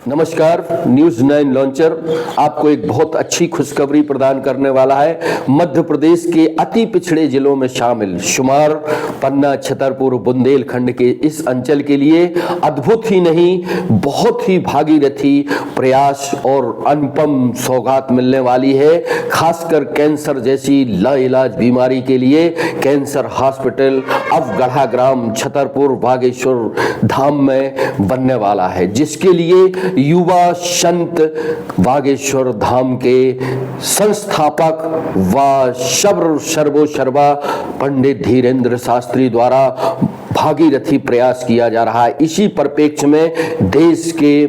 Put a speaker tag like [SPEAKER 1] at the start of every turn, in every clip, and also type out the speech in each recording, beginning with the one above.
[SPEAKER 1] नमस्कार। News 9 launcher आपको एक बहुत अच्छी खुशखबरी प्रदान करने वाला है। मध्य प्रदेश के अति पिछड़े जिलों में शामिल शुमार पन्ना, छतरपुर, बुंदेलखंड के इस अंचल के लिए अद्भुत ही नहीं बहुत ही भागीरथी प्रयास और अनुपम सौगात मिलने वाली है। खासकर कैंसर जैसी लाइलाज बीमारी के लिए कैंसर हॉस्पिटल अब गढ़ा ग्राम छतरपुर बागेश्वर धाम में बनने वाला है, जिसके लिए युवा संत बागेश्वर धाम के संस्थापक व सर्वोसर्वा पंडित धीरेन्द्र शास्त्री द्वारा भागीरथी प्रयास किया जा रहा है। इसी परिप्रेक्ष्य में देश के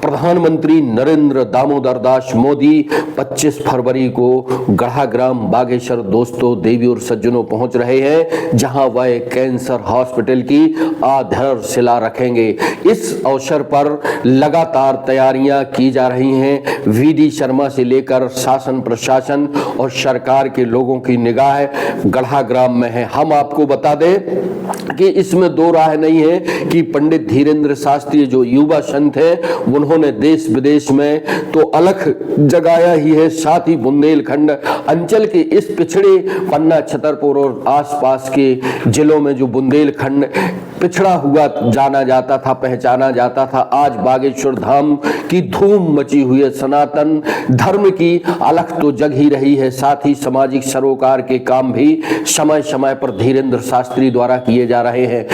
[SPEAKER 1] प्रधानमंत्री नरेंद्र दामोदर दास मोदी 25 फरवरी को गढ़ा ग्राम बागेश्वर दोस्तों, देवी और सज्जनों पहुंच रहे हैं, जहां वह कैंसर हॉस्पिटल की आधारशिला रखेंगे। इस अवसर पर लगातार तैयारियां की जा रही हैं। वीडी शर्मा से लेकर शासन प्रशासन और सरकार के लोगों की निगाह गढ़ा ग्राम में है। हम आपको बता दें कि इसमें दो राह नहीं है कि पंडित धीरेन्द्र शास्त्री जो युवा संत है उन्होंने देश विदेश में तो अलख जगाया ही है, साथ ही बुंदेलखंड अंचल के इस पिछड़े पन्ना, छतरपुर और आसपास के जिलों में जो बुंदेलखंड पिछड़ा हुआ जाना जाता था, पहचाना जाता था, आज बागेश्वर धाम की धूम मची हुई है। सनातन धर्म की अलख तो जग ही रही है, साथ ही सामाजिक सरोकार के काम भी समय समय पर धीरेन्द्र शास्त्री द्वारा किए जा रहे हैं।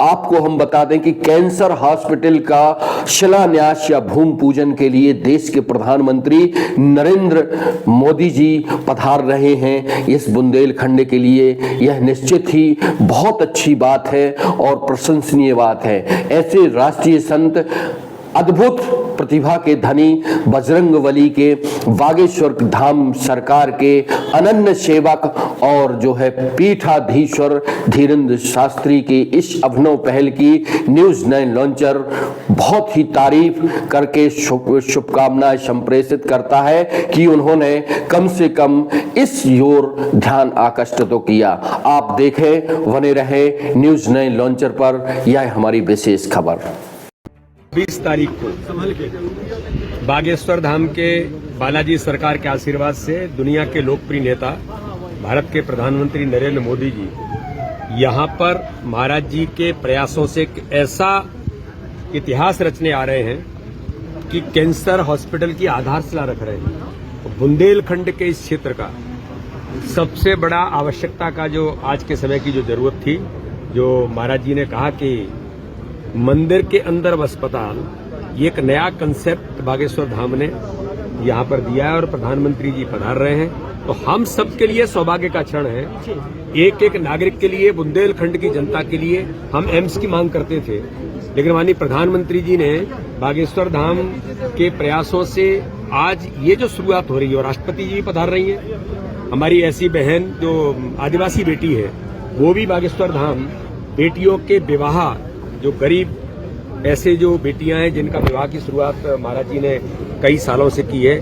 [SPEAKER 1] आपको हम बता दें कि कैंसर हॉस्पिटल का शिलान्यास या भूमि पूजन के लिए देश के प्रधानमंत्री नरेंद्र मोदी जी पधार रहे हैं इस बुंदेलखंड के लिए। यह निश्चित ही बहुत अच्छी बात है और प्रशंसनीय बात है। ऐसे राष्ट्रीय संत, अद्भुत प्रतिभा के धनी बजरंगबली के बागेश्वर धाम सरकार के अनन्य सेवक और जो है पीठाधीश्वर धीरेन्द्र शास्त्री की इस अभिनव पहल की न्यूज 9 लॉन्चर बहुत ही तारीफ करके शुभकामनाएं संप्रेषित करता है कि उन्होंने कम से कम इस ओर ध्यान आकृष्ट तो किया। आप देखें, बने रहे न्यूज 9 लॉन्चर पर, यह हमारी विशेष खबर।
[SPEAKER 2] 20 तारीख को बागेश्वर धाम के बालाजी सरकार के आशीर्वाद से दुनिया के लोकप्रिय नेता भारत के प्रधानमंत्री नरेंद्र मोदी जी यहां पर महाराज जी के प्रयासों से एक ऐसा इतिहास रचने आ रहे हैं कि कैंसर हॉस्पिटल की आधारशिला रख रहे हैं। बुंदेलखंड के इस क्षेत्र का सबसे बड़ा आवश्यकता का जो आज के समय की जो जरूरत थी, जो महाराज जी ने कहा कि मंदिर के अंदर अस्पताल, ये एक नया कंसेप्ट बागेश्वर धाम ने यहाँ पर दिया है और प्रधानमंत्री जी पधार रहे हैं। तो हम सबके लिए सौभाग्य का क्षण है। एक एक नागरिक के लिए, बुंदेलखंड की जनता के लिए हम एम्स की मांग करते थे, लेकिन माननीय प्रधानमंत्री जी ने बागेश्वर धाम के प्रयासों से आज ये जो शुरुआत हो रही है और राष्ट्रपति जी भी पधार रही है। हमारी ऐसी बहन जो आदिवासी बेटी है वो भी बागेश्वर धाम बेटियों के विवाह, जो गरीब ऐसे जो बेटियां हैं जिनका विवाह की शुरुआत महाराज जी ने कई सालों से की है,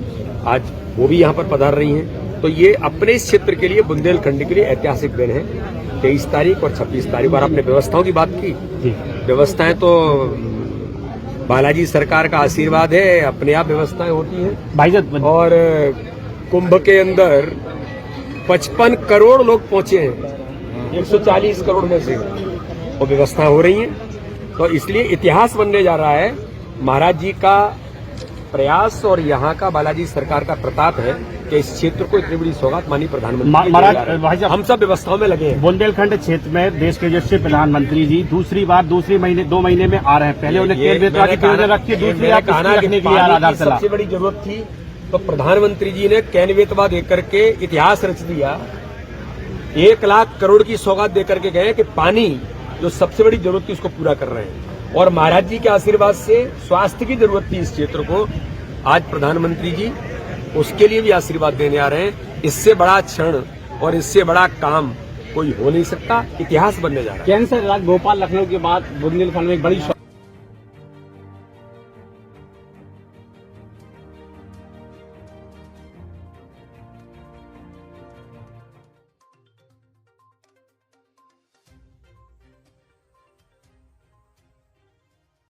[SPEAKER 2] आज वो भी यहाँ पर पधार रही हैं। तो ये अपने इस क्षेत्र के लिए, बुंदेलखंड के लिए ऐतिहासिक दिन है। 23 तारीख और 26 तारीख। और आपने व्यवस्थाओं की बात की, व्यवस्थाएं तो बालाजी सरकार का आशीर्वाद है, अपने आप व्यवस्थाएं होती हैं। और कुंभ के अंदर 55 करोड़ लोग पहुंचे हैं 140 करोड़ में से, और व्यवस्था हो रही है। तो इसलिए इतिहास बनने जा रहा है। महाराज जी का प्रयास और यहाँ का बालाजी सरकार का प्रताप है कि इस क्षेत्र को इतनी बड़ी सौगात माननीय प्रधानमंत्री, हम सब व्यवस्थाओं में लगे हैं।
[SPEAKER 3] बुंदेलखंड क्षेत्र में देश के यशस्वी प्रधानमंत्री जी दूसरी बार 2 महीने में आ रहे हैं। पहले उन्हें रखी, दूसरी रखने के लिए आधारशिला
[SPEAKER 2] सबसे बड़ी जरूरत थी, तो प्रधानमंत्री जी ने कैनवेतवा देकर के इतिहास रच दिया। 1 लाख करोड़ की सौगात देकर के गए कि पानी जो सबसे बड़ी जरूरत थी उसको पूरा कर रहे हैं। और महाराज जी के आशीर्वाद से स्वास्थ्य की जरूरत थी इस क्षेत्र को, आज प्रधानमंत्री जी उसके लिए भी आशीर्वाद देने आ रहे हैं। इससे बड़ा क्षण और इससे बड़ा काम कोई हो नहीं सकता, इतिहास बनने जा रहा है।
[SPEAKER 3] कैंसर इलाज भोपाल, लखनऊ के बाद बुंदेलखंड में एक बड़ी